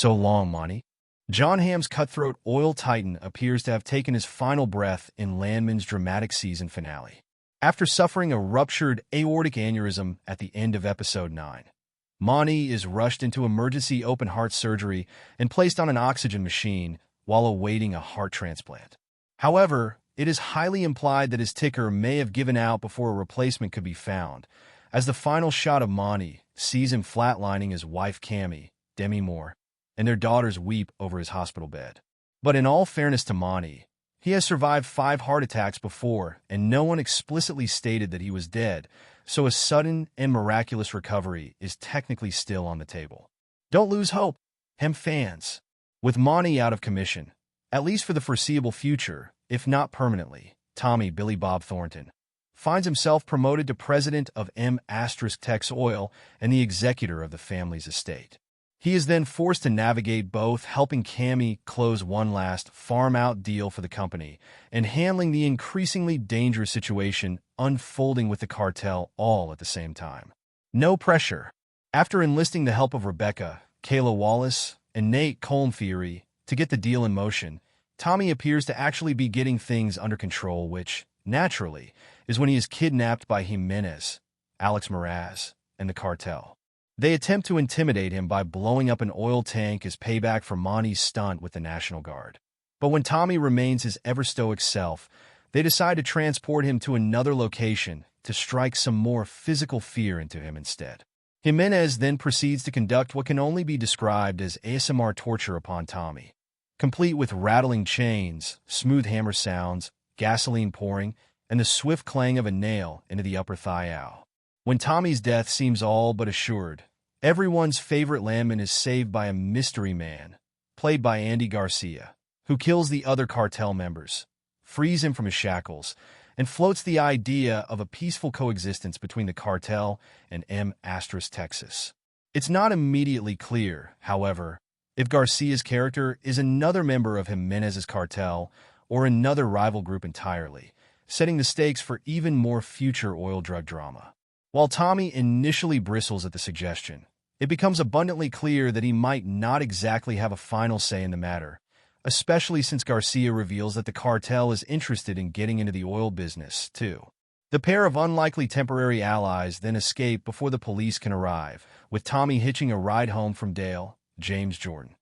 So long, Monty. John Hamm's cutthroat oil titan appears to have taken his final breath in Landman's dramatic season finale. After suffering a ruptured aortic aneurysm at the end of episode 9, Monty is rushed into emergency open-heart surgery and placed on an oxygen machine while awaiting a heart transplant. However, it is highly implied that his ticker may have given out before a replacement could be found, as the final shot of Monty sees him flatlining his wife Cammie, Demi Moore, and their daughters weep over his hospital bed. But in all fairness to Monty, he has survived 5 heart attacks before, and no one explicitly stated that he was dead, so a sudden and miraculous recovery is technically still on the table. Don't lose hope, Hem fans. With Monty out of commission, at least for the foreseeable future, if not permanently, Tommy Billy Bob Thornton finds himself promoted to president of M*Tex Oil and the executor of the family's estate. He is then forced to navigate both helping Cammie close one last farm-out deal for the company and handling the increasingly dangerous situation unfolding with the cartel all at the same time. No pressure. After enlisting the help of Rebecca, Kayla Wallace, and Nate Colmfiery to get the deal in motion, Tommy appears to actually be getting things under control, which, naturally, is when he is kidnapped by Jimenez, Alex Moraz, and the cartel. They attempt to intimidate him by blowing up an oil tank as payback for Monty's stunt with the National Guard. But when Tommy remains his ever-stoic self, they decide to transport him to another location to strike some more physical fear into him instead. Jimenez then proceeds to conduct what can only be described as ASMR torture upon Tommy, complete with rattling chains, smooth hammer sounds, gasoline pouring, and the swift clang of a nail into the upper thigh. When Tommy's death seems all but assured, everyone's favorite Landman is saved by a mystery man, played by Andy Garcia, who kills the other cartel members, frees him from his shackles, and floats the idea of a peaceful coexistence between the cartel and M*Texas. It's not immediately clear, however, if Garcia's character is another member of Jimenez's cartel or another rival group entirely, setting the stakes for even more future oil drug drama. While Tommy initially bristles at the suggestion, it becomes abundantly clear that he might not exactly have a final say in the matter, especially since Garcia reveals that the cartel is interested in getting into the oil business, too. The pair of unlikely temporary allies then escape before the police can arrive, with Tommy hitching a ride home from Dale, James Jordan.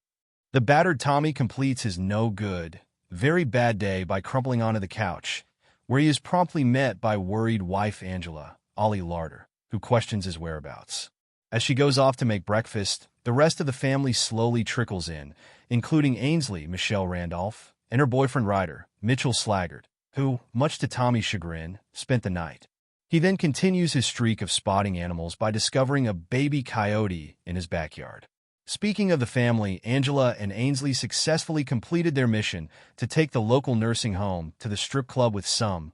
The battered Tommy completes his no-good, very bad day by crumpling onto the couch, where he is promptly met by worried wife Angela, Ollie Larder, who questions his whereabouts. As she goes off to make breakfast, the rest of the family slowly trickles in, including Ainsley, Michelle Randolph, and her boyfriend Ryder, Mitchell Slaggart, who, much to Tommy's chagrin, spent the night. He then continues his streak of spotting animals by discovering a baby coyote in his backyard. Speaking of the family, Angela and Ainsley successfully completed their mission to take the local nursing home to the strip club with some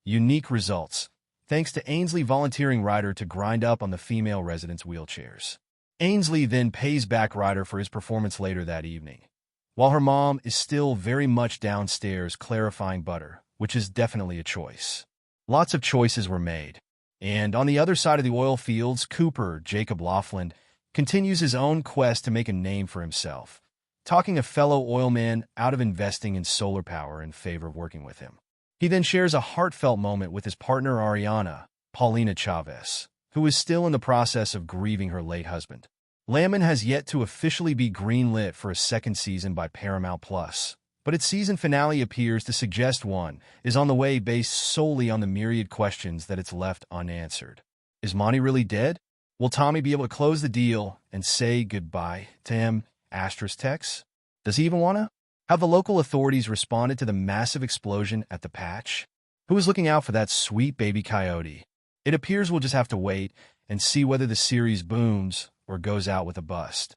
unique results, thanks to Ainsley volunteering Ryder to grind up on the female residents' wheelchairs. Ainsley then pays back Ryder for his performance later that evening, while her mom is still very much downstairs clarifying butter, which is definitely a choice. Lots of choices were made. And on the other side of the oil fields, Cooper, Jacob Laughlin, continues his own quest to make a name for himself, talking a fellow oilman out of investing in solar power in favor of working with him. He then shares a heartfelt moment with his partner Ariana, Paulina Chavez, who is still in the process of grieving her late husband. Landman has yet to officially be greenlit for a second season by Paramount+, but its season finale appears to suggest one is on the way based solely on the myriad questions that it's left unanswered. Is Monty really dead? Will Tommy be able to close the deal and say goodbye to M*Tex? Does he even want to? Have the local authorities responded to the massive explosion at the patch? Who is looking out for that sweet baby coyote? It appears we'll just have to wait and see whether the series booms or goes out with a bust.